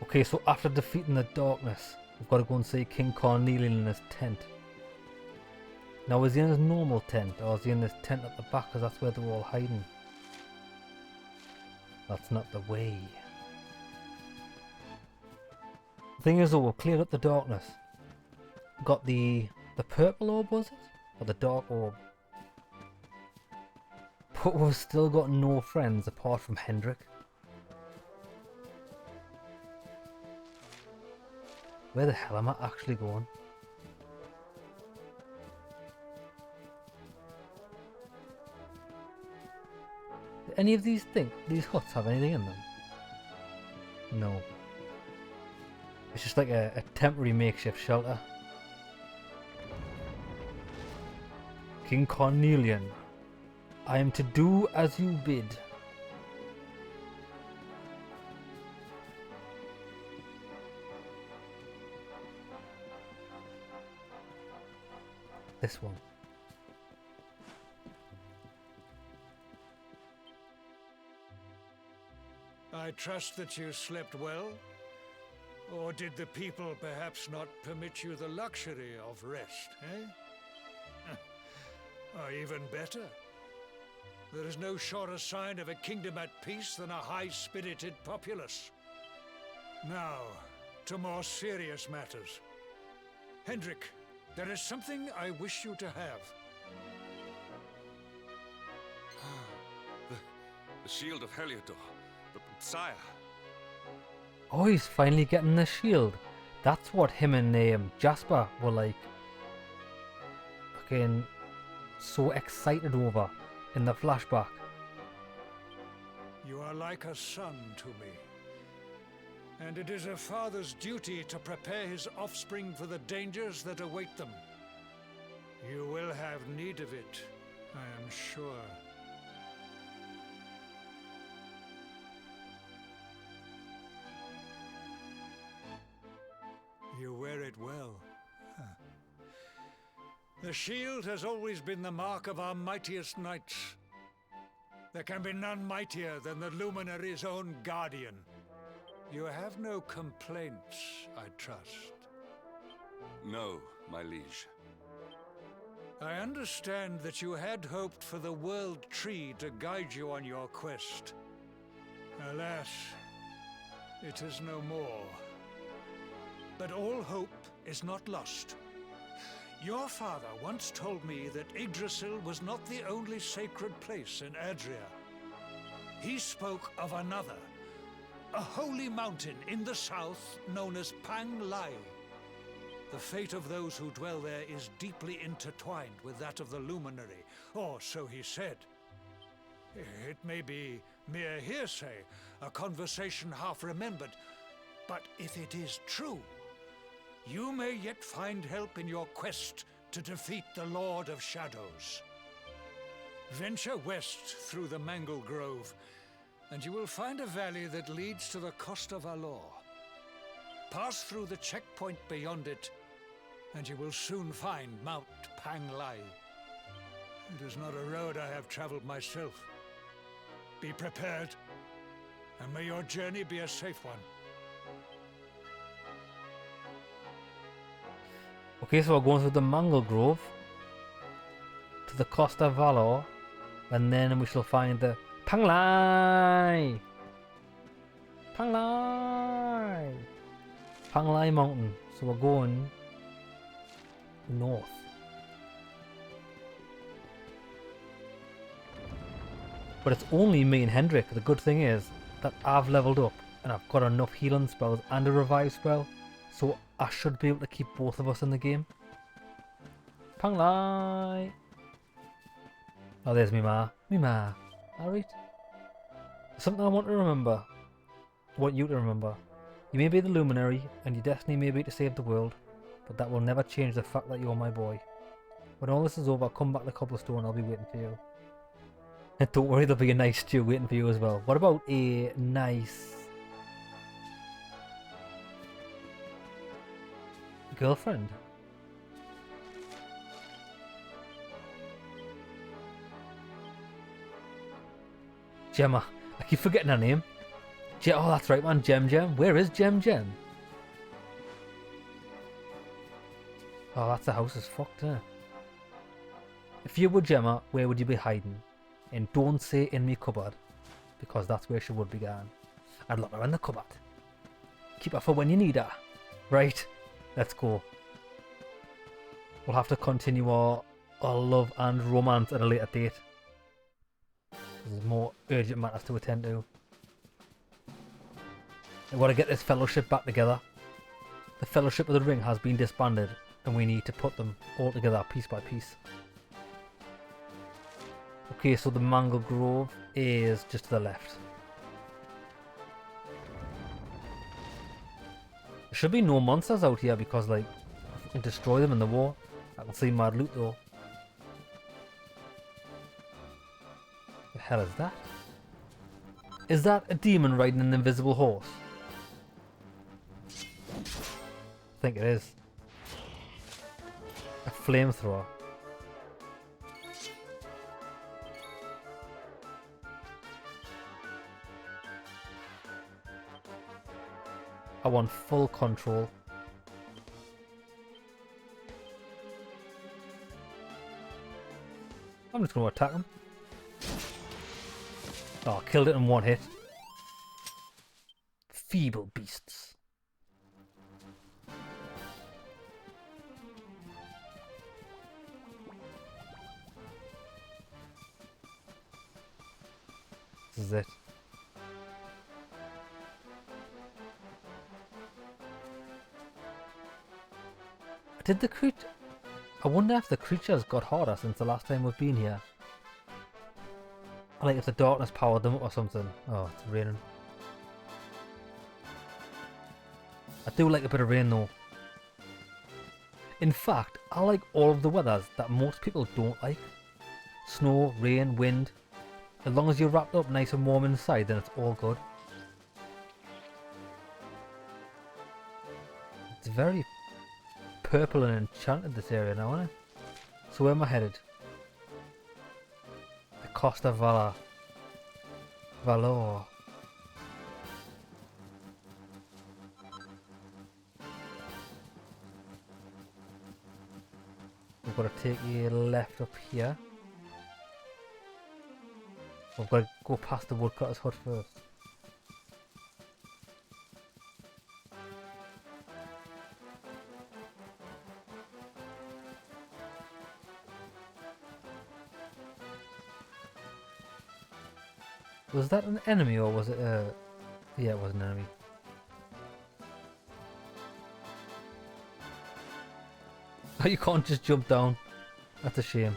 Okay, so after defeating the darkness, we've got to go and see King Carnelian in his tent. Now, is he in his normal tent, or is he in this tent at the back, because that's where they're all hiding? That's not the way. The thing is though, we've cleared up the darkness. Got the purple orb, was it? Or the dark orb? But we've still got no friends apart from Hendrik. Where the hell am I actually going? Do any of these huts have anything in them? No. It's just like a temporary makeshift shelter. King Carnelian, I am to do as you bid. This one. I trust that you slept well? Or did the people perhaps not permit you the luxury of rest, eh? Or even better, there is no surer sign of a kingdom at peace than a high-spirited populace. Now, to more serious matters. Hendrik, there is something I wish you to have. The shield of Heliodor, the sire. Oh, he's finally getting the shield. That's what him and Jasper were like. Fucking so excited over in the flashback. You are like a son to me. And it is a father's duty to prepare his offspring for the dangers that await them. You will have need of it, I am sure. You wear it well. Huh. The shield has always been the mark of our mightiest knights. There can be none mightier than the Luminary's own guardian. You have no complaints, I trust. No, my liege. I understand that you had hoped for the World Tree to guide you on your quest. Alas, it is no more. But all hope is not lost. Your father once told me that Yggdrasil was not the only sacred place in Adria. He spoke of another, a holy mountain in the south known as Pang-Lai. The fate of those who dwell there is deeply intertwined with that of the Luminary, or so he said. It may be mere hearsay, a conversation half remembered, but if it is true, you may yet find help in your quest to defeat the Lord of Shadows. Venture west through the Mangle Grove, and you will find a valley that leads to the Coast of Alor. Pass through the checkpoint beyond it, and you will soon find Mount Pang-Lai. It is not a road I have traveled myself. Be prepared, and may your journey be a safe one. Okay, so we're going through the Mangle Grove to the Costa Valor, and then we shall find the Pang-Lai! Pang-Lai! Pang-Lai Mountain. So we're going north. But it's only me and Hendrik. The good thing is that I've leveled up and I've got enough healing spells and a revive spell, so I should be able to keep both of us in the game. Pang-Lai! Oh, there's me ma. Me ma. Alright. Something I want to remember. I want you to remember. You may be the Luminary, and your destiny may be to save the world, but that will never change the fact that you're my boy. When all this is over, come back to Cobblestone, I'll be waiting for you. And don't worry, there'll be a nice stew waiting for you as well. What about a nice girlfriend? Gemma. I keep forgetting her name. Oh, that's right, man. Gem. Where is Gem? Oh, that's the house is fucked, eh? If you were Gemma, where would you be hiding? And don't say in me cupboard, because that's where she would be gone. I'd lock her in the cupboard. Keep her for when you need her. Right, let's go. We'll have to continue our love and romance at a later date. There's more urgent matters to attend to. I want to get this fellowship back together. The Fellowship of the Ring has been disbanded, and we need to put them all together piece by piece. Okay, so the Mangle Grove is just to the left. There should be no monsters out here because, like, I can destroy them in the war. I can see mad loot though. The hell is that? Is that a demon riding an invisible horse? I think it is. A flamethrower. I want full control. I'm just going to attack him. Oh, killed it in one hit. Feeble beasts. This is it. Did the creature... I wonder if the creatures got harder since the last time we've been here. Like if the darkness powered them up or something. Oh, it's raining. I do like a bit of rain though. In fact, I like all of the weathers that most people don't like. Snow, rain, wind. As long as you're wrapped up nice and warm inside, then it's all good. It's very purple and enchanted, this area now, isn't it? So where am I headed? The Costa Valor. We've got to take a left up here. We've got to go past the woodcutter's hut first. Was that an enemy or was it a... Yeah, it was an enemy. Oh, you can't just jump down. That's a shame.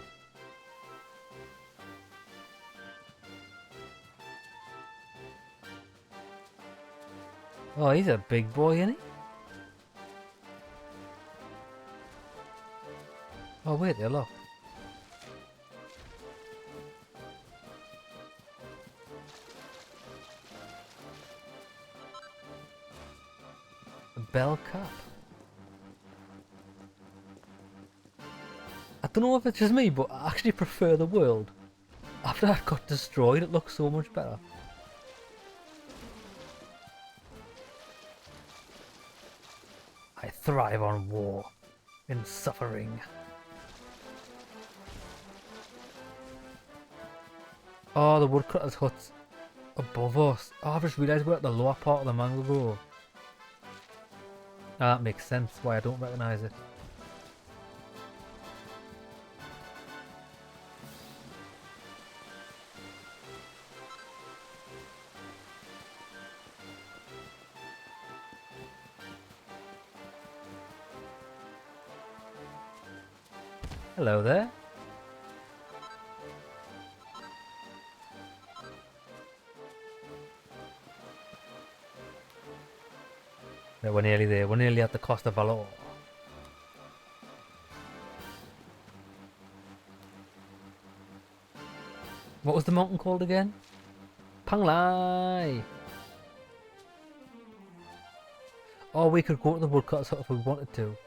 Oh, he's a big boy, isn't he? Oh, wait there, look. Bell cap. I don't know if it's just me, but I actually prefer the world. After that got destroyed, it looks so much better. I thrive on war and suffering. Oh, the woodcutter's hut's above us. Oh, I've just realised we're at the lower part of the Mangle Grove. Ah, that makes sense why I don't recognise it. Hello there. Yeah, we're nearly there. We're nearly at the Costa Valor. What was the mountain called again? Panglai! Oh, we could go to the woodcutter's hut if we wanted to.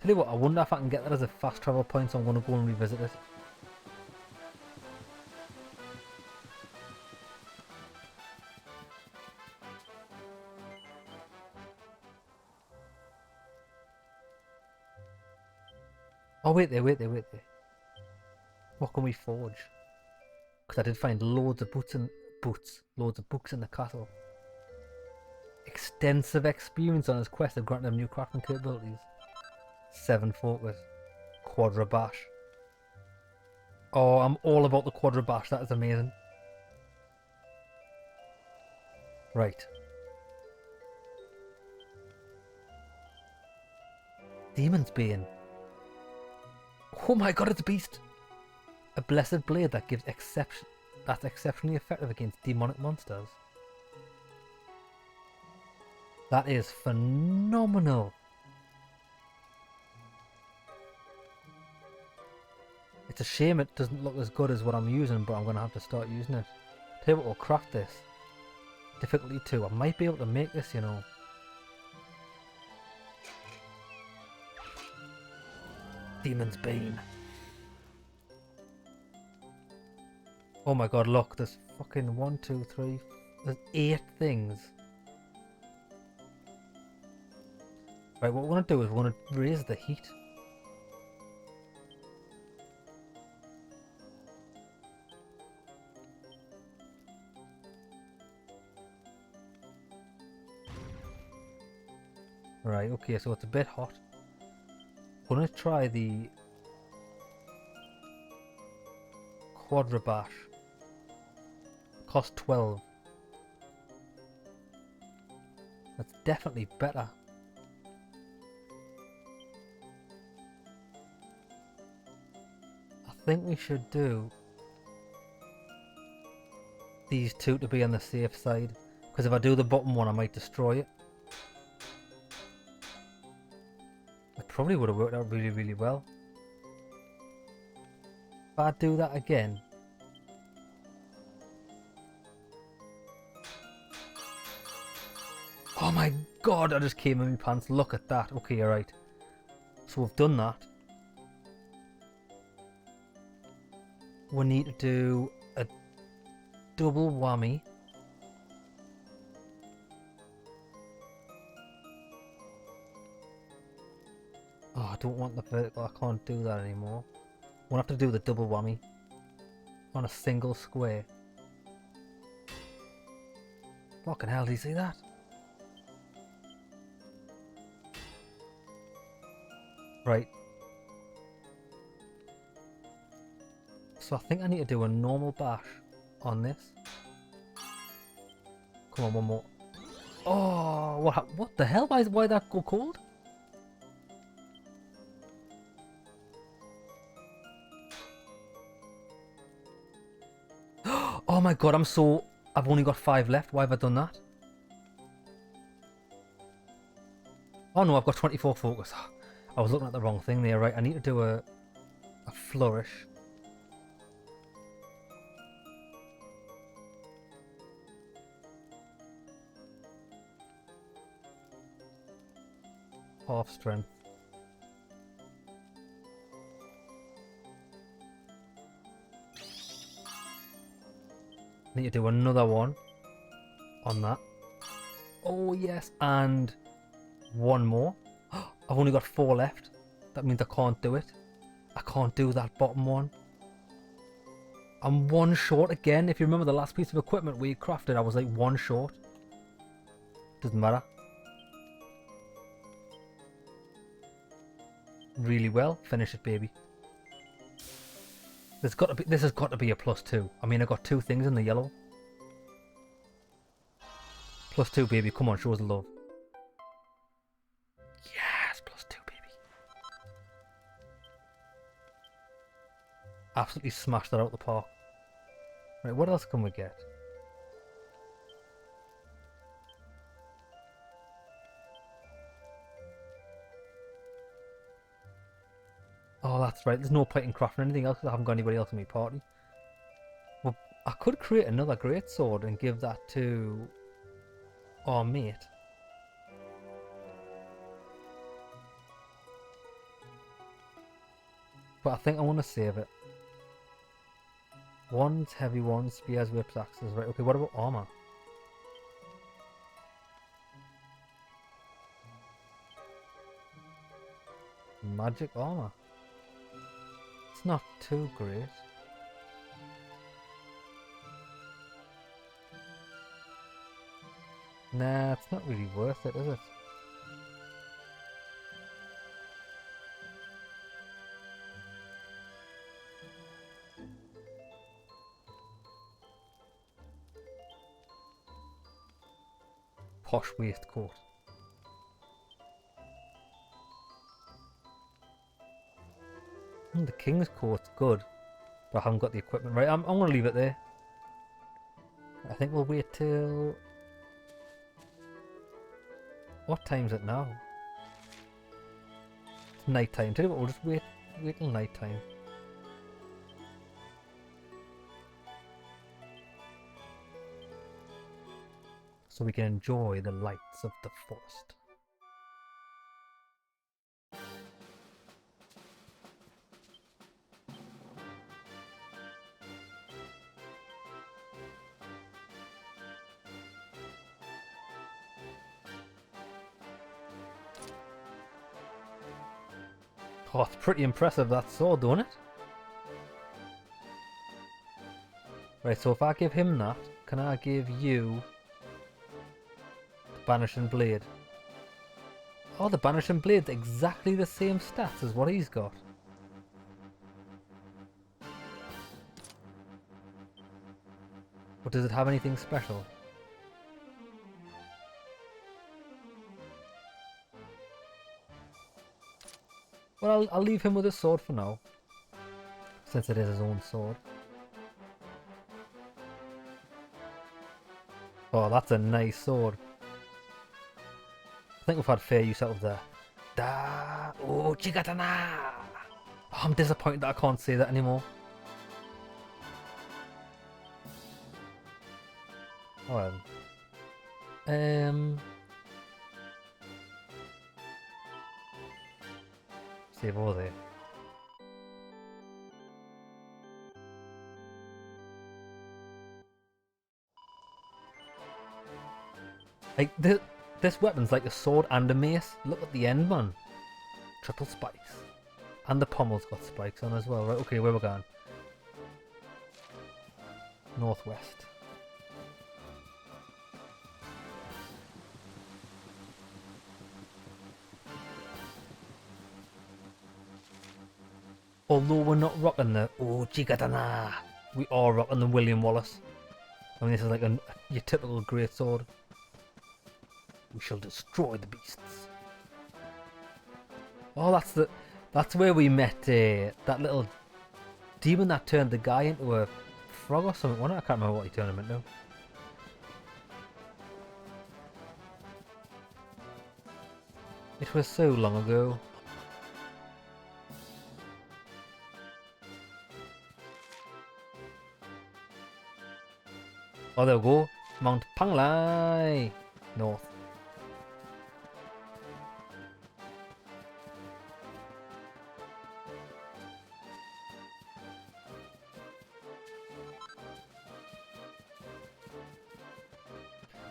Tell you what, I wonder if I can get that as a fast travel point, so I'm going to go and revisit it. Oh, wait there, wait there, wait there. What can we forge? Because I did find loads of loads of books in the castle. Extensive experience on his quest have granted him new crafting capabilities. 7 focus. Quadra bash. Oh, I'm all about the quadra bash, that is amazing. Right. Demon's Bane. Oh my god, it's a beast! A blessed blade that gives that's exceptionally effective against demonic monsters. That is phenomenal. It's a shame it doesn't look as good as what I'm using, but I'm going to have to start using it. Tell you what, we'll craft this. Difficulty 2. I might be able to make this, you know. Demon's Bane. Oh my god, look, there's fucking 1, 2, 3, there's 8 things. Right, what we're going to do is we're going to raise the heat. Right, okay, so it's a bit hot. I'm going to try the Quadra Bash. Cost 12. That's definitely better. I think we should do these two to be on the safe side, because if I do the bottom one I might destroy it. It probably would have worked out really, really well. If I do that again, oh my god, I just came in my pants. Look at that. Okay, alright. So we've done that. We need to do a double whammy. Oh, I don't want the vertical. I can't do that anymore. We'll have to do the double whammy on a single square. Fucking hell, do you see that? Right. So I think I need to do a normal bash on this. Come on, one more. Oh, what the hell? Why did that go cold? Oh my god, I've only got 5 left. Why have I done that? Oh no, I've got 24 focus. I was looking at the wrong thing there, right? I need to do a flourish. Half strength. Need to do another one on that. Oh yes, and one more. I've only got 4 left. That means I can't do it. I can't do that bottom one. I'm 1 short again. If you remember the last piece of equipment we crafted, I was like 1 short. Doesn't matter. Really well. Finish it, baby. This has got to be a +2. I mean, I got 2 things in the yellow. +2, baby. Come on, show us the love. Yes, +2, baby. Absolutely smashed that out the park. Right, what else can we get? Oh, that's right. There's no point in crafting anything else because I haven't got anybody else in my party. Well, I could create another great sword and give that to our mate. But I think I want to save it. One's heavy, one's spears, whips, axes. Right, okay, what about armor? Magic armor. It's not too great. Nah, it's not really worth it, is it? Posh waistcoat. The King's coat's good, but I haven't got the equipment right. I'm gonna leave it there. I think we'll wait till... What time is it now? It's night time. Tell you what, we'll just wait till night time. So we can enjoy the lights of the forest. Oh, it's pretty impressive, that sword, don't it? Right, so if I give him that, can I give you the Banishing Blade? Oh, the Banishing Blade's exactly the same stats as what he's got. But does it have anything special? Well, I'll leave him with his sword for now, since it is his own sword. Oh, that's a nice sword. I think we've had fair use out of there. Da oh, chigatana! Oh, I'm disappointed that I can't say that anymore. Oh well. Save all there. Like this weapon's like a sword and a mace. Look at the end, man. Triple spikes. And the pommel's got spikes on as well. Right, okay, where we're going? Northwest. Although we're not rocking the oh chigatana, we are rocking the William Wallace. I mean, this is like your typical great sword. We shall destroy the beasts. Oh, that's where we met that little demon that turned the guy into a frog or something. I can't remember what he turned him into. It was so long ago. Oh, there we go. Mount Panglai. North.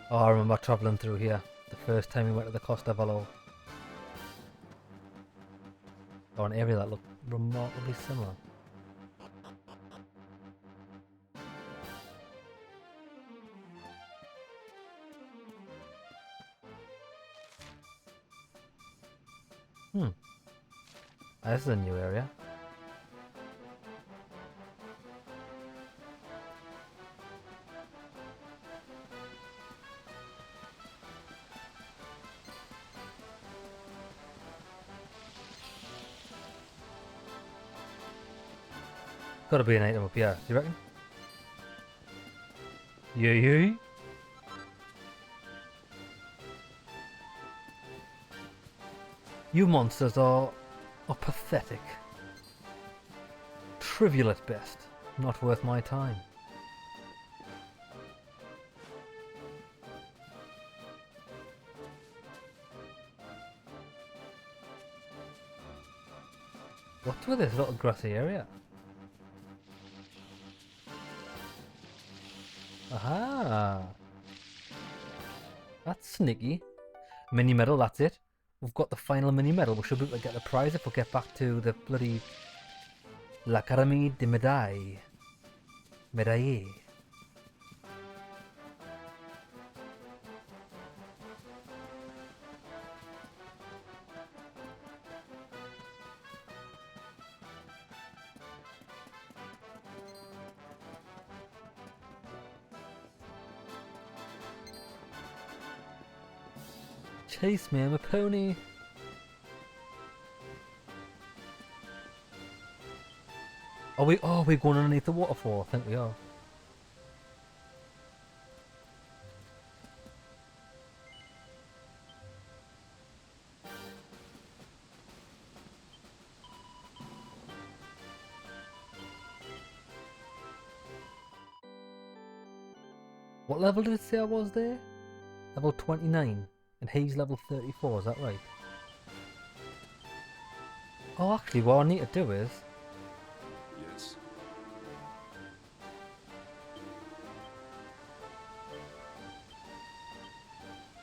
Oh, I remember travelling through here the first time we went to the Costa Valor. Or an area that looked remarkably similar. This is a new area. Gotta be an item up here, do you reckon? Yeah. You monsters are pathetic. Trivial at best. Not worth my time. What's with this little grassy area? Aha! That's sneaky. Mini medal, that's it. We've got the final mini medal. We should be able to get the prize if we get back to the bloody L'Académie de Médailles. Médaille. Chase me, I'm a pony. Are we going underneath the waterfall? I think we are. What level did it say I was there? Level 29. And he's level 34, is that right? Oh, actually, what I need to do is... Yes.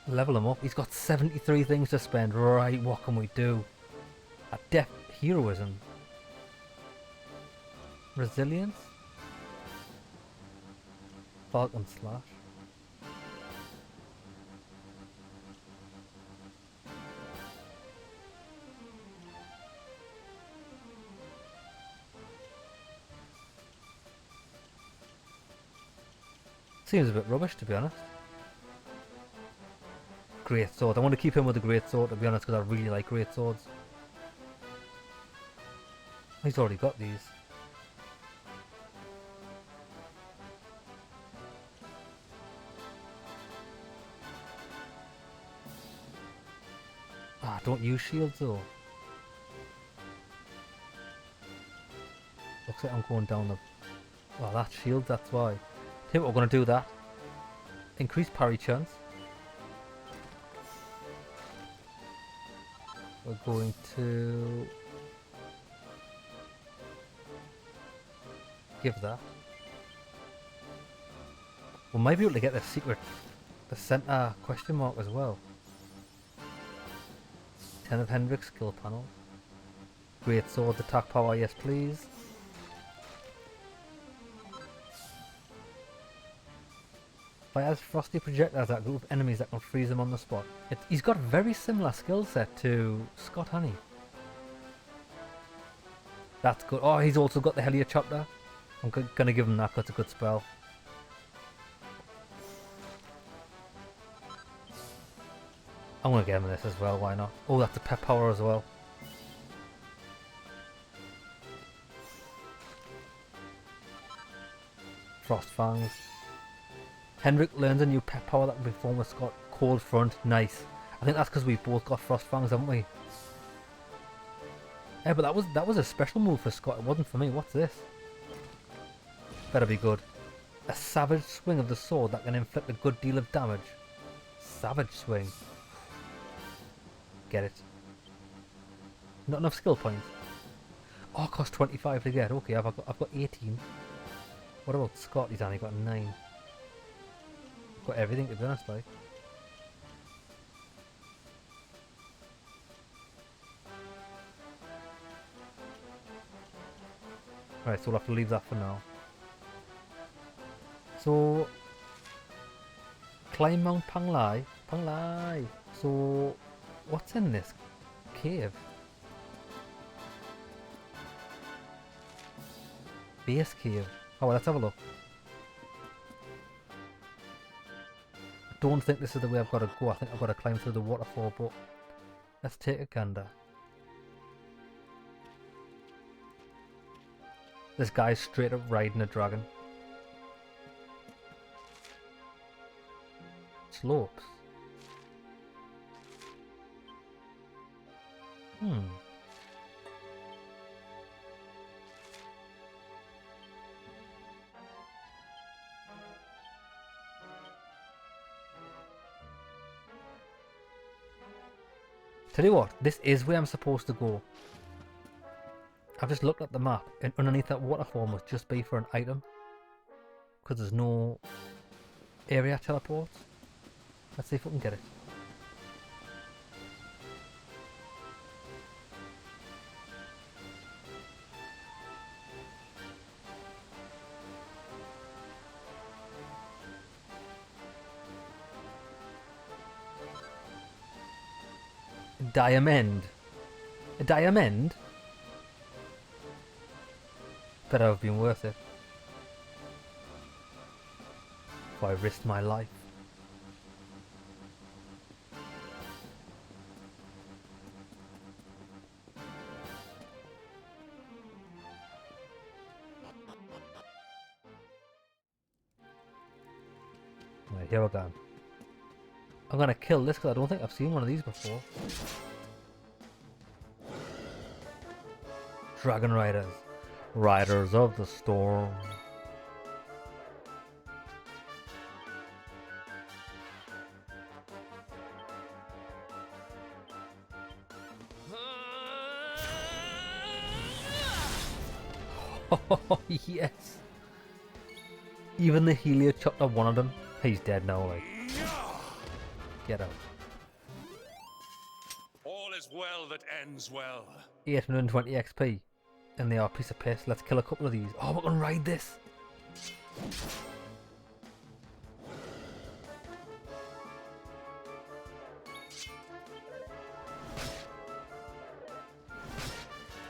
level him up. He's got 73 things to spend. Right, what can we do? Heroism. Resilience. Falcon Slash. Seems a bit rubbish, to be honest. Great sword. I want to keep him with the great sword, to be honest, because I really like great swords. He's already got these. Ah, don't use shields though. Looks like I'm going down the... well, that's shield, that's why. Here, we're going to do that. Increase parry chance. We're going to... give that. We might be able to get the secret, the center question mark as well. 10 of Hendrick's skill panel. Great sword, attack power, yes please. Fires frosty projectiles at a group of enemies that can freeze them on the spot. He's got a very similar skill set to Scott, hasn't he? That's good. Oh, he's also got the Helichopter. I'm gonna give him that because it's a good spell. I'm gonna give him this as well, why not? Oh, that's a pep power as well. Frost Fangs. Hendrick learns a new pet power that can be performed with Scott. Cold Front. Nice. I think that's because we've both got Frost Fangs, haven't we? Yeah, but that was a special move for Scott. It wasn't for me. What's this? Better be good. A savage swing of the sword that can inflict a good deal of damage. Savage swing. Get it. Not enough skill points. Oh, it costs 25 to get. Okay, I've got 18. What about Scott? He's only got 9. Got everything, to be honest, like. Right, so we'll have to leave that for now. So, climb Mount Panglai. Panglai. So, what's in this cave? Base cave. Oh, well, let's have a look. I don't think this is the way I've got to go. I think I've got to climb through the waterfall, but let's take a gander. This guy's straight up riding a dragon. Slopes. Tell you what, this is where I'm supposed to go. I've just looked at the map, and underneath that waterfall must just be for an item. Because there's no area teleports. Let's see if we can get it. diamond. A diamond? Better have been worth it. If I risked my life. Right, here we go. I'm gonna kill this because I don't think I've seen one of these before. Dragon Riders. Riders of the Storm. Oh, yes. Even the Heliocopter wanted him. He's dead now, like. Get out. All is well that ends well. 820 XP. And they are a piece of piss. Let's kill a couple of these. Oh, we're gonna ride this.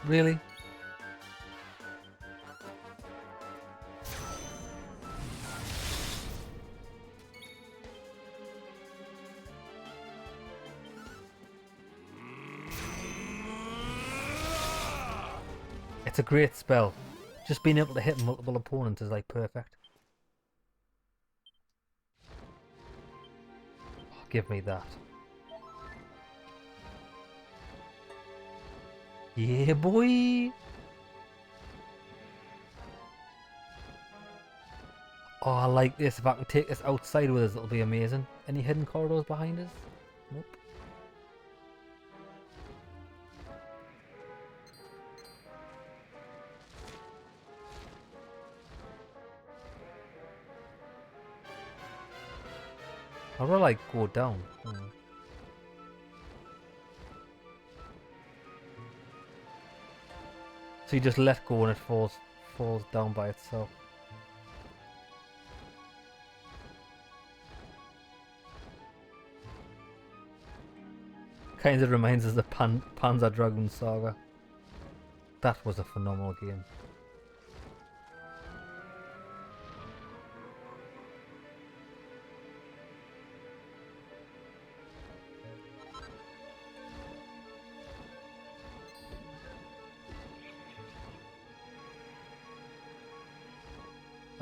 Really? It's a great spell. Just being able to hit multiple opponents is like perfect. Oh, give me that. Yeah, boy! Oh, I like this. If I can take this outside with us, it'll be amazing. Any hidden corridors behind us? Nope. How do I like go down? So you just let go and it falls down by itself. Kind of reminds us of Panzer Dragoon Saga. That was a phenomenal game.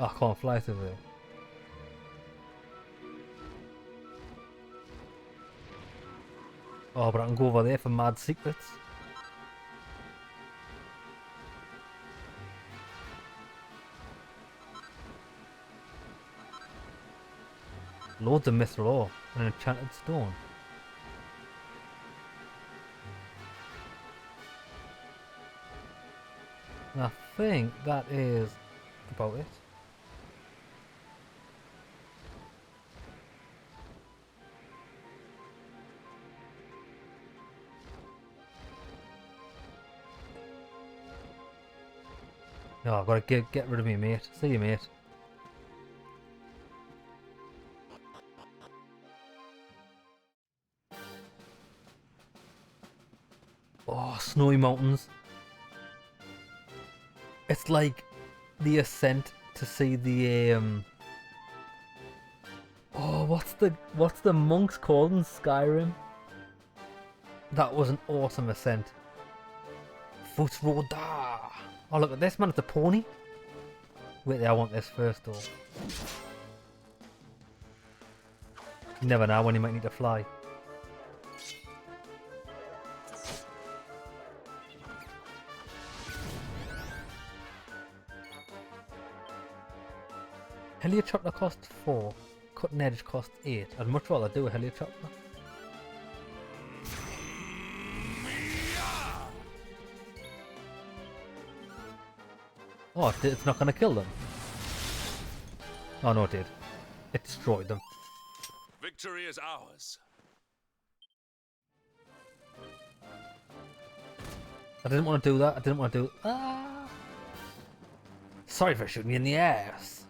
Oh, I can't fly through there. Oh, but I can go over there for mad secrets. Loads of mithril ore and an enchanted stone. And I think that is about it. No, I've got to get rid of me, mate. See you, mate. Oh, snowy mountains. It's like the ascent to see the oh, what's the monks called in Skyrim? That was an awesome ascent. Futsroda. Oh, look at this, man. It's a pony. Wait there, I want this first, though. You never know when you might need to fly. Heliocopter costs 4. Cutting edge costs 8. I'd much rather do a heliocopter. Oh, it's not going to kill them. Oh no, it did. It destroyed them. Victory is ours. I didn't want to do that. I didn't want to do... Ah! Sorry for shooting you in the ass.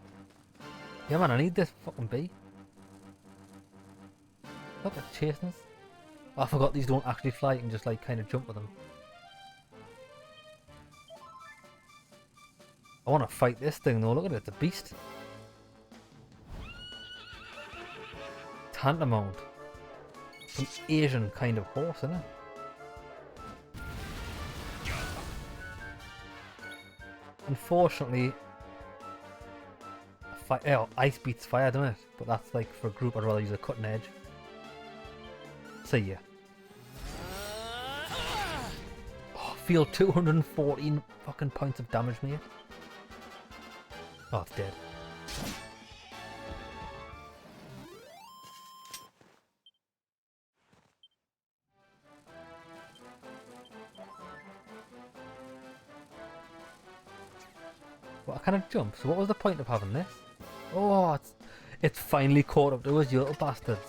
Yeah, man, I need this fucking bee. Look, it's chasing us. I forgot these don't actually fly, you can just like kind of jump with them. I want to fight this thing though, look at it, it's a beast. Tantamount. Some Asian kind of horse, isn't it? Unfortunately, ice beats fire, doesn't it? But that's like for a group, I'd rather use a cutting edge. See ya. Oh, feel 214 fucking points of damage, mate. Oh, it's dead. Well, I kind of jump, so what was the point of having this? Oh, it's finally caught up to us, you little bastards.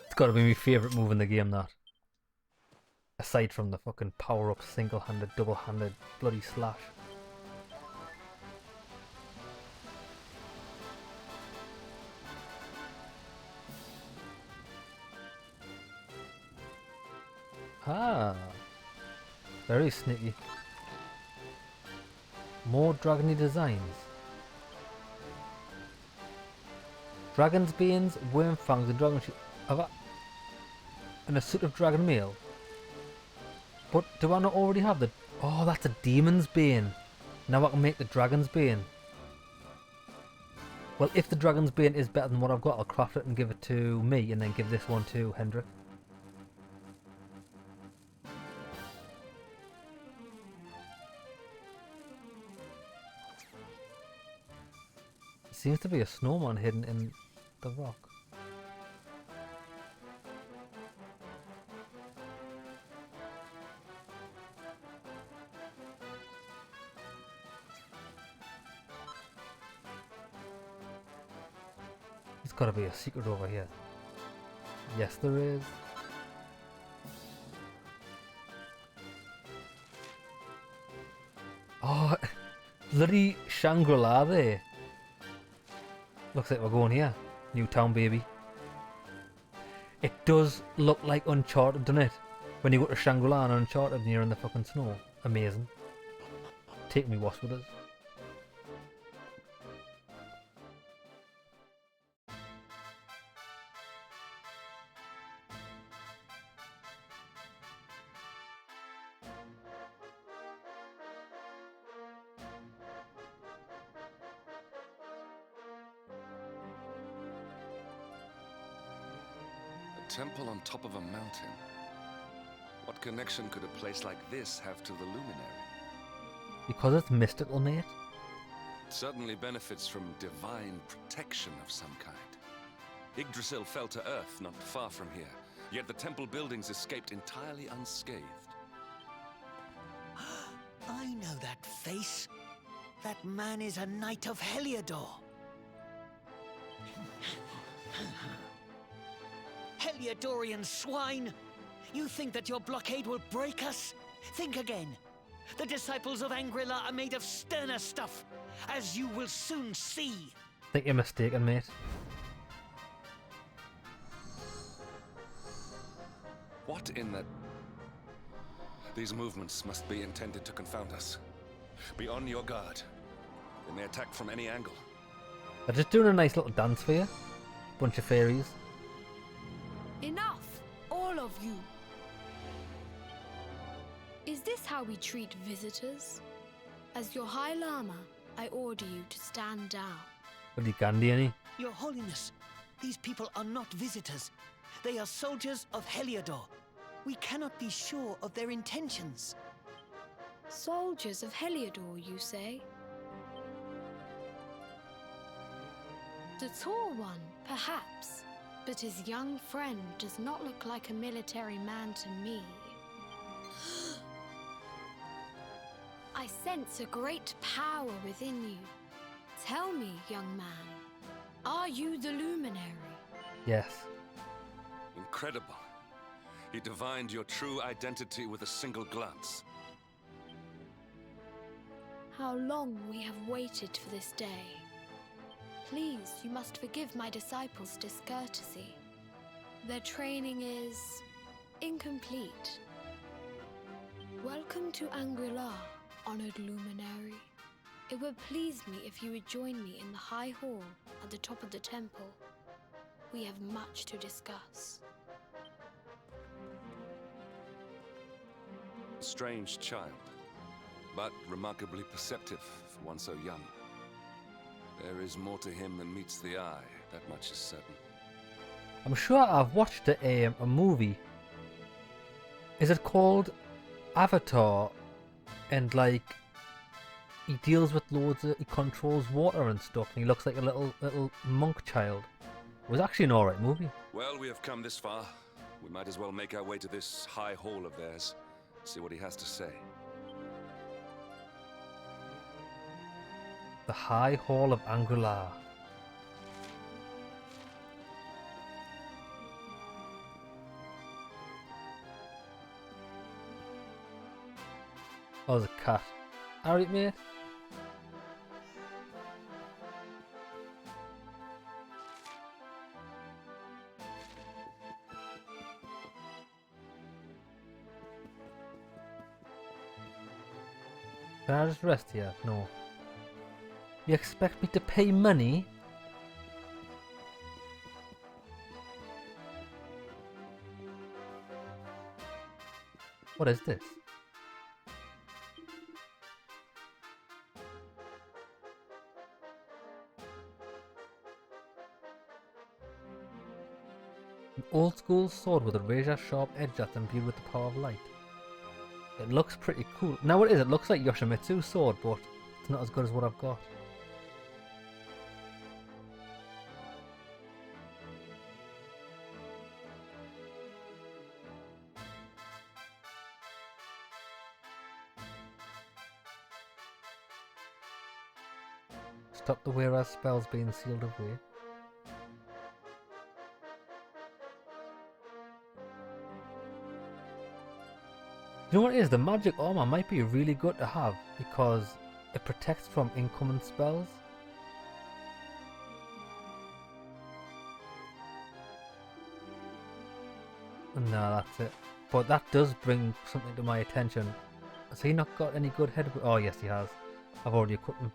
It's gotta be my favourite move in the game, that. Aside from the fucking power-up, single-handed, double-handed, bloody slash. Ah, very sneaky. More dragony designs. Dragon's Banes, Worm Fangs, and Dragon Shield. And a suit of dragon mail. But do I not already have the... Oh, that's a Demon's Bane. Now I can make the Dragon's Bane. Well, if the Dragon's Bane is better than what I've got, I'll craft it and give it to me, and then give this one to Hendrik. Seems to be a snowman hidden in the rock. There's gotta be a secret over here. Yes, there is. Oh, bloody Shangri-La there. Looks like we're going here. New town, baby. It does look like Uncharted, doesn't it? When you go to Shangri-La and Uncharted and you're in the fucking snow. Amazing. Take me wasp with us. Temple on top of a mountain. What connection could a place like this have to the Luminary? Because it's mystical, mate. It certainly benefits from divine protection of some kind. Yggdrasil fell to earth not far from here, yet the temple buildings escaped entirely unscathed. I know that face. That man is a knight of Heliodor. Heliodorian swine! You think that your blockade will break us? Think again. The disciples of Angri-La are made of sterner stuff, as you will soon see. I think you're mistaken, mate. What in the... These movements must be intended to confound us. Be on your guard. They may attack from any angle. They're just doing a nice little dance for you. Bunch of fairies. Enough, all of you. Is this how we treat visitors? As your High Lama, I order you to stand down. Bloody Gandhi, any? Your Holiness, these people are not visitors. They are soldiers of Heliodor. We cannot be sure of their intentions. Soldiers of Heliodor, you say? The tall one, perhaps. But his young friend does not look like a military man to me. I sense a great power within you. Tell me, young man, Are you the Luminary? Yes. Incredible. He divined your true identity with a single glance. How long we have waited for this day. Please, you must forgive my disciples' discourtesy. Their training is incomplete. Welcome to Angri-La, honored Luminary. It would please me if you would join me in the High Hall at the top of the temple. We have much to discuss. A strange child, but remarkably perceptive for one so young. There is more to him than meets the eye, that much is certain. I'm sure I've watched a movie. Is it called Avatar? And like, he deals with loads of, he controls water and stuff, and he looks like a little monk child. It was actually an alright movie. Well, we have come this far. We might as well make our way to this high hall of theirs. See what he has to say. The High Hall of Angri-La. Oh, there's a cat. Alright, mate. Can I just rest here? No. You expect me to pay money? What is this? An old school sword with a razor sharp edge that's imbued with the power of light. It looks pretty cool. Now it is, it looks like Yoshimitsu's sword, but it's not as good as what I've got. Stop the wearer's spells being sealed away. You know what it is? The magic armor might be really good to have because it protects from incoming spells. No, that's it. But that does bring something to my attention. Has he not got any good head? Oh yes, he has. I've already equipped him.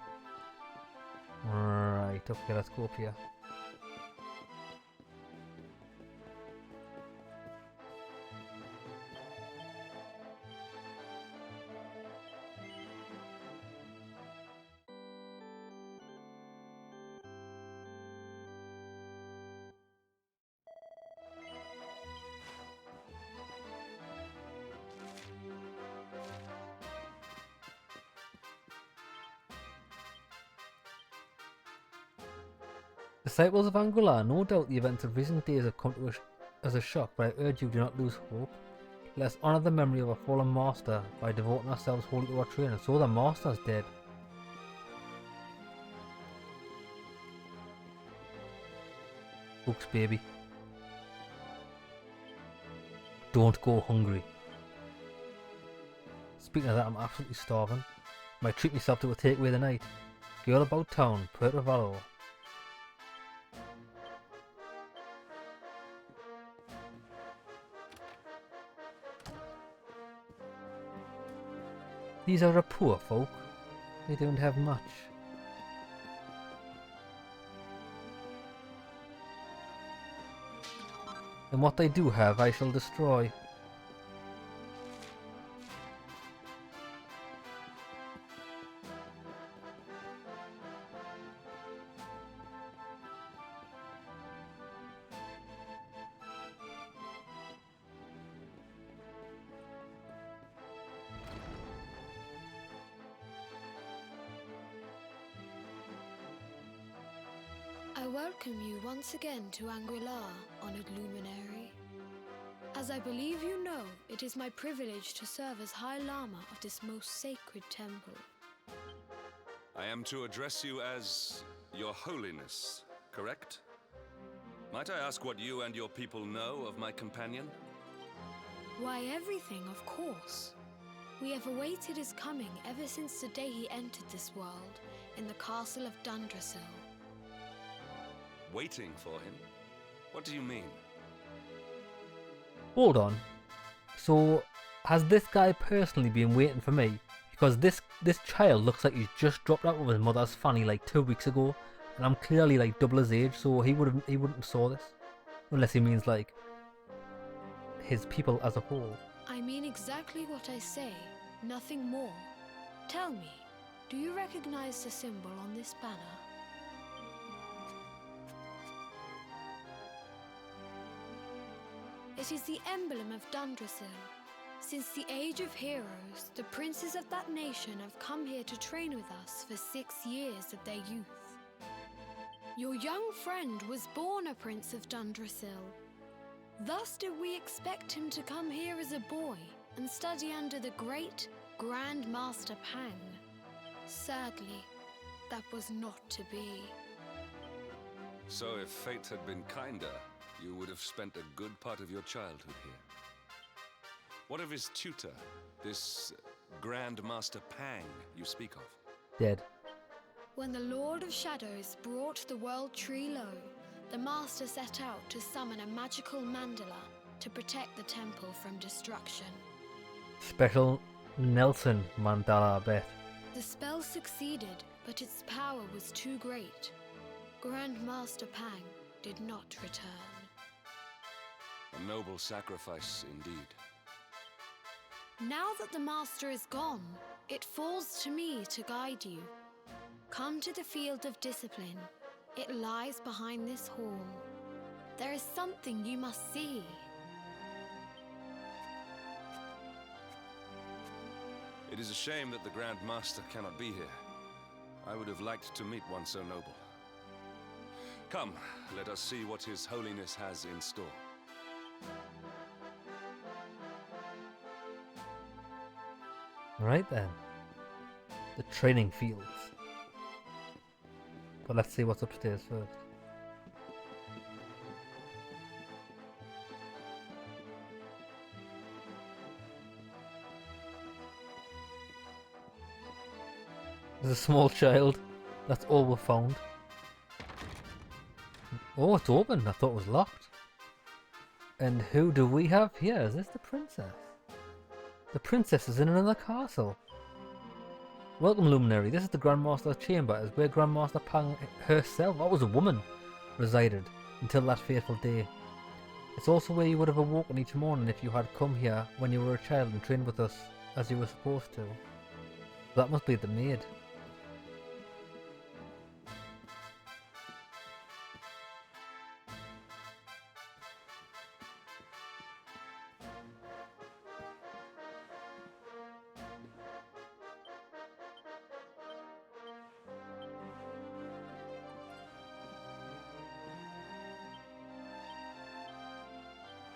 Right, okay, let's go up here. Disciples of Angri-La, no doubt the events of recent days have come to us as a shock, but I urge you do not lose hope. Let us honour the memory of a fallen master by devoting ourselves wholly to our training. So the master's dead. Books, baby. Don't go hungry. Speaking of that, I'm absolutely starving. Might treat myself to a takeaway tonight. Girl about town, Puerto Valor. These are a poor folk. They don't have much. And what they do have, I shall destroy. I welcome you once again to Angri-La, honored Luminary. As I believe you know, it is my privilege to serve as High Lama of this most sacred temple. I am to address you as Your Holiness, correct? Might I ask what you and your people know of my companion? Why, everything, of course. We have awaited his coming ever since the day he entered this world in the castle of Dundrasil. Waiting for him? What do you mean? Hold on. So, has this guy personally been waiting for me? Because this child looks like he's just dropped out of his mother's fanny like 2 weeks ago, and I'm clearly like double his age, so he wouldn't have saw this, unless he means like his people as a whole. I mean exactly what I say, nothing more. Tell me, do you recognize the symbol on this banner? It is the emblem of Dundrasil. Since the Age of Heroes, the princes of that nation have come here to train with us for 6 years of their youth. Your young friend was born a prince of Dundrasil. Thus did we expect him to come here as a boy and study under the great Grand Master Pang. Sadly, that was not to be. So if fate had been kinder, you would have spent a good part of your childhood here. What of his tutor, this Grand Master Pang you speak of? Dead. When the Lord of Shadows brought the World Tree low, the Master set out to summon a magical mandala to protect the temple from destruction. Special Nelson Mandala, I bet. The spell succeeded, but its power was too great. Grand Master Pang did not return. A noble sacrifice indeed. Now that the Master is gone, it falls to me to guide you. Come to the Field of Discipline. It lies behind this hall. There is something you must see. It is a shame that the Grand Master cannot be here. I would have liked to meet one so noble. Come, let us see what His Holiness has in store. Right then. The training fields. But let's see what's upstairs first. There's a small child. That's all we found. Oh, it's open. I thought it was locked. And who do we have here? Is this the princess? The princess is in another castle. Welcome, Luminary. This is the Grandmaster's chamber, is where Grandmaster Pang herself, that was a woman, resided until that fateful day. It's also where you would have awoken each morning if you had come here when you were a child and trained with us as you were supposed to. That must be the maid.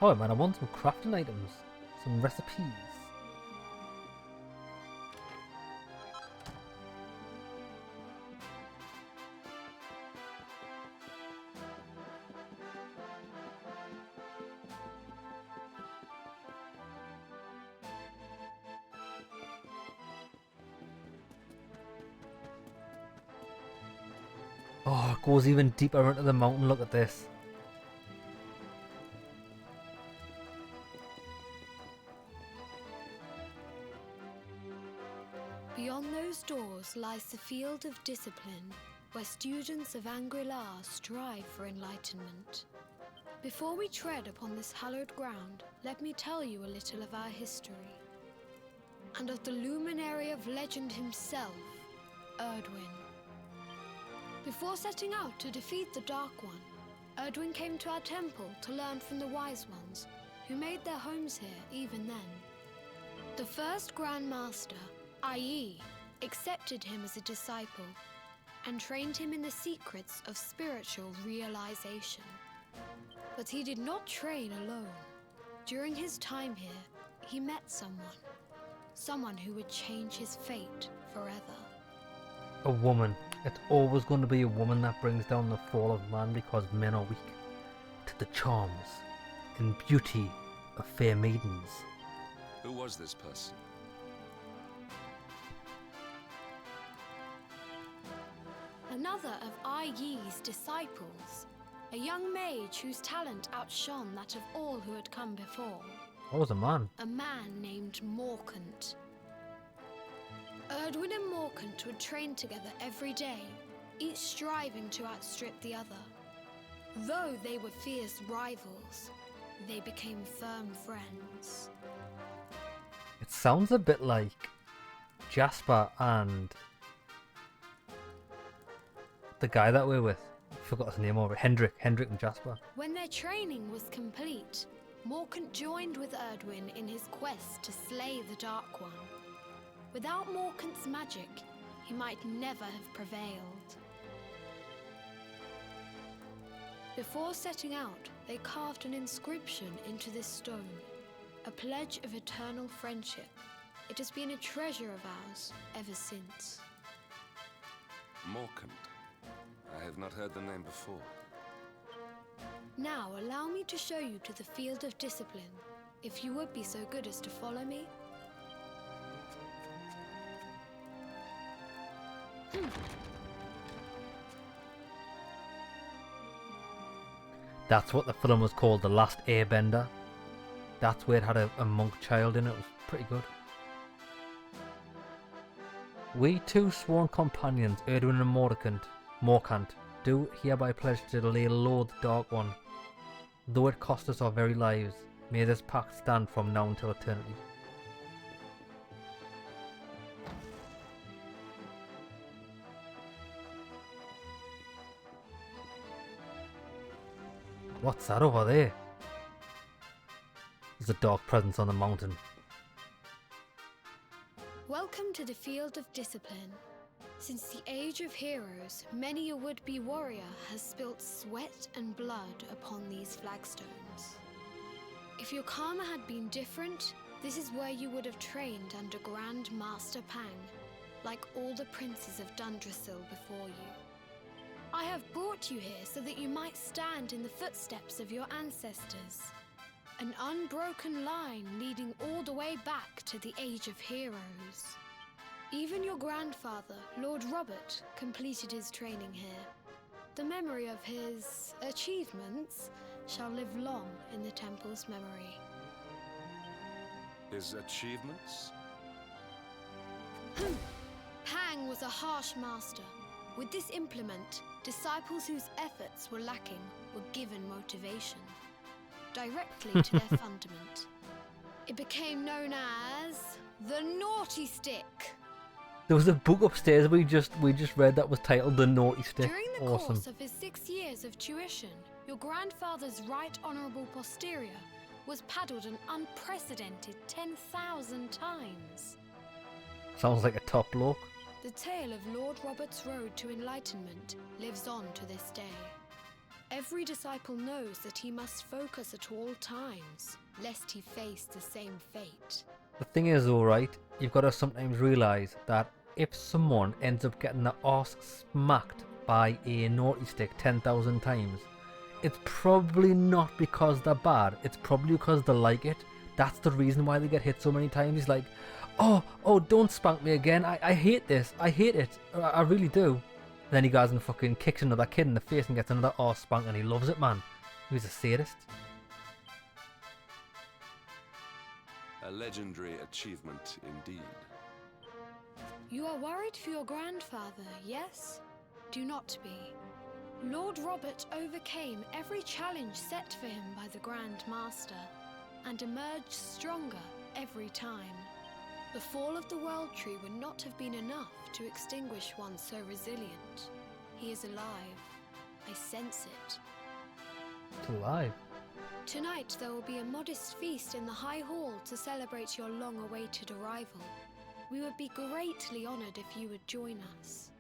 Oh man, I want some crafting items, some recipes. Oh, it goes even deeper into the mountain, look at this. Beyond those doors lies the Field of Discipline, where students of Angri-La strive for enlightenment. Before we tread upon this hallowed ground, let me tell you a little of our history, and of the luminary of legend himself, Erdwin. Before setting out to defeat the Dark One, Erdwin came to our temple to learn from the Wise Ones, who made their homes here even then. The first Grand Master, i.e., accepted him as a disciple and trained him in the secrets of spiritual realization. But he did not train alone. During his time here, he met someone who would change his fate forever. a woman. It's always going to be a woman that brings down the fall of man because men are weak to the charms and beauty of fair maidens. Who was this person? Another of Ai Yi's disciples, a young mage whose talent outshone that of all who had come before. I was a man. A man named Morkant. Erdwin and Morkant would train together every day, each striving to outstrip the other. Though they were fierce rivals, they became firm friends. It sounds a bit like Jasper and the guy that we're with. I forgot his name over. Hendrik and Jasper. When their training was complete, Morkant joined with Erdwin in his quest to slay the Dark One. Without Morkant's magic, he might never have prevailed. Before setting out, they carved an inscription into this stone, a pledge of eternal friendship. It has been a treasure of ours ever since. Morkant. I have not heard the name before. Now allow me to show you to the field of discipline, if you would be so good as to follow me. That's what the film was called, The Last Airbender. That's where it had a monk child in it. It was pretty good. We two sworn companions, Erdwin and Morkant, do hereby pledge to lay low the Dark One. Though it cost us our very lives, may this pact stand from now until eternity. What's that over there? There's a dark presence on the mountain. Welcome to the field of discipline. Since the age of heroes, many a would-be warrior has spilt sweat and blood upon these flagstones. If your karma had been different, this is where you would have trained under Grand Master Pang, like all the princes of Dundrasil before you. I have brought you here so that you might stand in the footsteps of your ancestors. An unbroken line leading all the way back to the Age of Heroes. Even your grandfather, Lord Robert, completed his training here. The memory of his achievements shall live long in the temple's memory. His achievements? Pang was a harsh master. With this implement, disciples whose efforts were lacking were given motivation, directly to their fundament. It became known as the Naughty Stick. There was a book upstairs we just read that was titled The Naughty Stick. During the Awesome. course of his 6 years of tuition, your grandfather's right honourable posterior was paddled an unprecedented 10,000 times. Sounds like a top bloke. The tale of Lord Robert's road to enlightenment lives on to this day. Every disciple knows that he must focus at all times, lest he face the same fate. The thing is though, right, you've got to sometimes realise that if someone ends up getting their arse smacked by a naughty stick 10,000 times, it's probably not because they're bad, it's probably because they like it. That's the reason why they get hit so many times. He's like, oh, don't spank me again, I hate this, I hate it, I really do. Then he goes and fucking kicks another kid in the face and gets another arse spank and he loves it, man. He's a sadist. A legendary achievement indeed. You are worried for your grandfather, yes? Do not be. Lord Robert overcame every challenge set for him by the Grand Master, and emerged stronger every time. The fall of the World Tree would not have been enough to extinguish one so resilient. He is alive. I sense it. It's alive. Tonight there will be a modest feast in the High Hall to celebrate your long-awaited arrival. We would be greatly honoured if you would join us.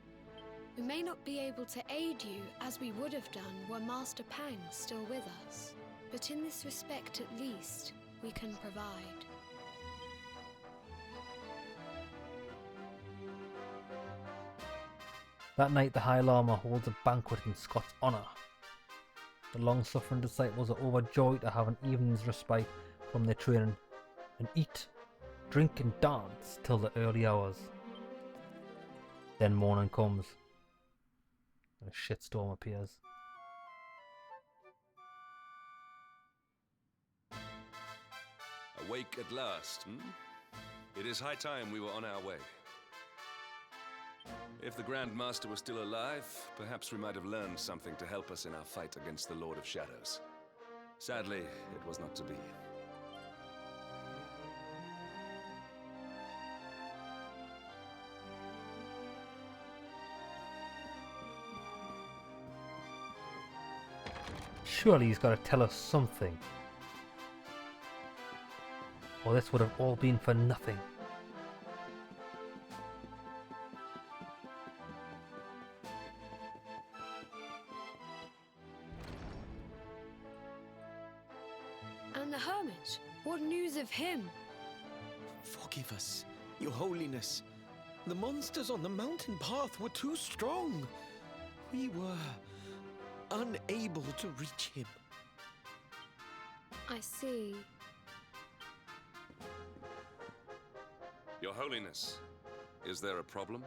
We may not be able to aid you as we would have done were Master Pang still with us, but in this respect at least, we can provide. That night the High Lama holds a banquet in Scott's honour. The long-suffering disciples are overjoyed to have an evening's respite from their training and eat, drink and dance till the early hours. Then morning comes and a shitstorm appears. Awake at last, hmm? It is high time we were on our way. If the Grand Master was still alive, perhaps we might have learned something to help us in our fight against the Lord of Shadows. Sadly, it was not to be. Surely he's got to tell us something. Or this would have all been for nothing. And the hermit? What news of him? Forgive us, Your Holiness. The monsters on the mountain path were too strong. We were unable to reach him. I see. Your Holiness, is there a problem?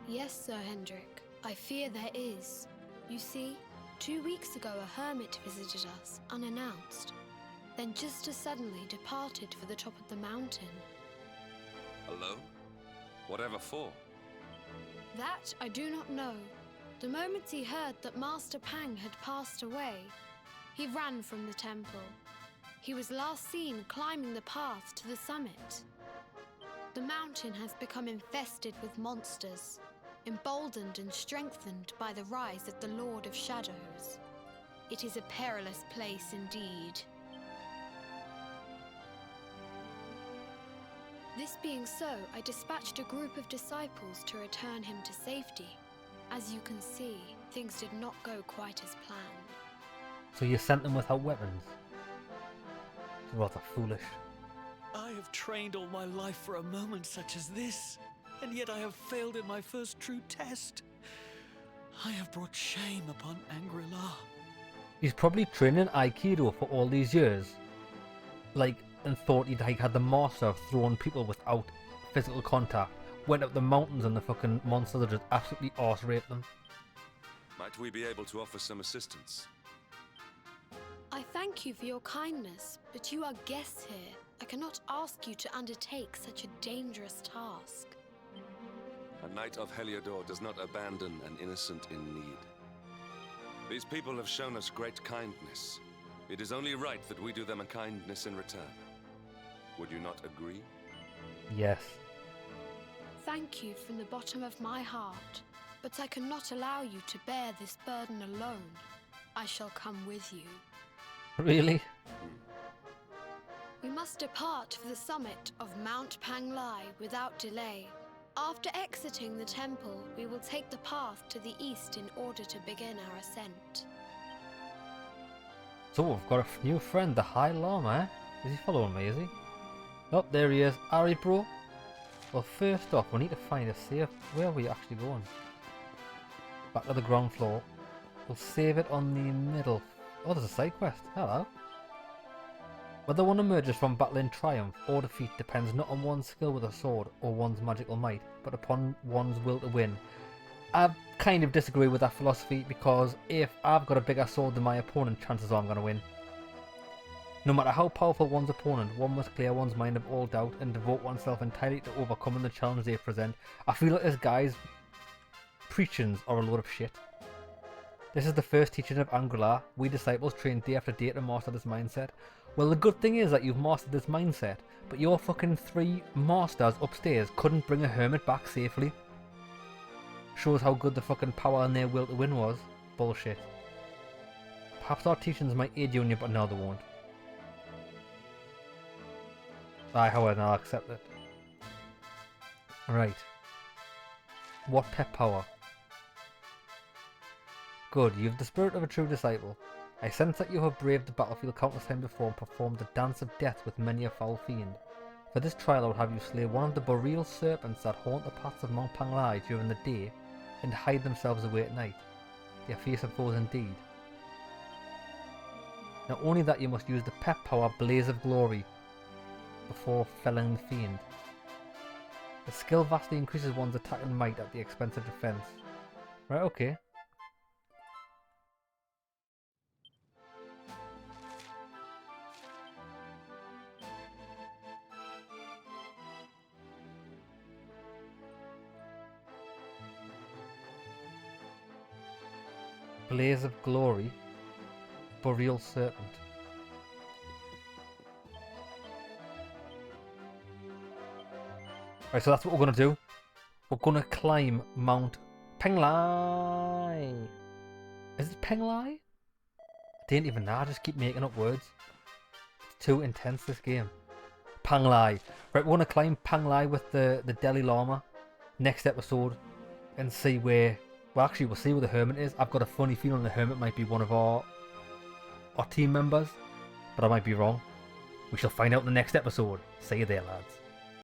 Yes, Sir Hendrik. I fear there is. You see, 2 weeks ago a hermit visited us, unannounced. Then just as suddenly departed for the top of the mountain. Alone? Whatever for? That I do not know. The moment he heard that Master Pang had passed away, he ran from the temple. He was last seen climbing the path to the summit. The mountain has become infested with monsters, emboldened and strengthened by the rise of the Lord of Shadows. It is a perilous place indeed. This being so, I dispatched a group of disciples to return him to safety. As you can see, things did not go quite as planned. So you sent them without weapons? It's rather foolish. I have trained all my life for a moment such as this, and yet I have failed in my first true test. I have brought shame upon Angri-La. He's probably training Aikido for all these years. And thought he'd had the master of throwing people without physical contact. Went up the mountains and the fucking monsters just absolutely arse-raped them. Might we be able to offer some assistance? I thank you for your kindness, but you are guests here. I cannot ask you to undertake such a dangerous task. A knight of Heliodor does not abandon an innocent in need. These people have shown us great kindness. It is only right that we do them a kindness in return. Would you not agree? Yes. Thank you from the bottom of my heart, but I cannot allow you to bear this burden alone. I shall come with you. Really? We must depart for the summit of Mount Panglai without delay. After exiting the temple, we will take the path to the east in order to begin our ascent. So we've got a new friend, the High Lama, eh? Is he following me, is he? Oh, there he is. Alright, bro. Well, first off, we need to find a safe. Where are we actually going? Back to the ground floor. We'll save it on the middle. Oh, there's a side quest. Hello. Whether one emerges from battle in triumph or defeat depends not on one's skill with a sword or one's magical might, but upon one's will to win. I kind of disagree with that philosophy, because if I've got a bigger sword than my opponent, chances are I'm going to win. No matter how powerful one's opponent, one must clear one's mind of all doubt and devote oneself entirely to overcoming the challenge they present. I feel like this guy's preachings are a load of shit. This is the first teaching of Angri-La. We disciples train day after day to master this mindset. Well, the good thing is that you've mastered this mindset, but your fucking 3 masters upstairs couldn't bring a hermit back safely. Shows how good the fucking power and their will to win was. Bullshit. Perhaps our teachings might aid you, but no, they won't. However, I'll accept it. Right. What pep power? Good, you have the spirit of a true disciple. I sense that you have braved the battlefield countless times before and performed the dance of death with many a foul fiend. For this trial I would have you slay one of the boreal serpents that haunt the paths of Mount Panglai during the day, and hide themselves away at night. They are fearsome foes indeed. Not only that, you must use the pep power Blaze of Glory before felling the fiend. The skill vastly increases one's attack and might at the expense of defense. Right, okay. Blaze of Glory, Boreal Serpent. Right, so that's what we're going to do. We're going to climb Mount Penglai. Is it Penglai? I didn't even know, I just keep making up words. It's too intense, this game. Penglai. Right, we're going to climb Penglai with the Delhi Llama next episode and see where... Well, actually, we'll see where the Hermit is. I've got a funny feeling the Hermit might be one of our team members, but I might be wrong. We shall find out in the next episode. See you there, lads.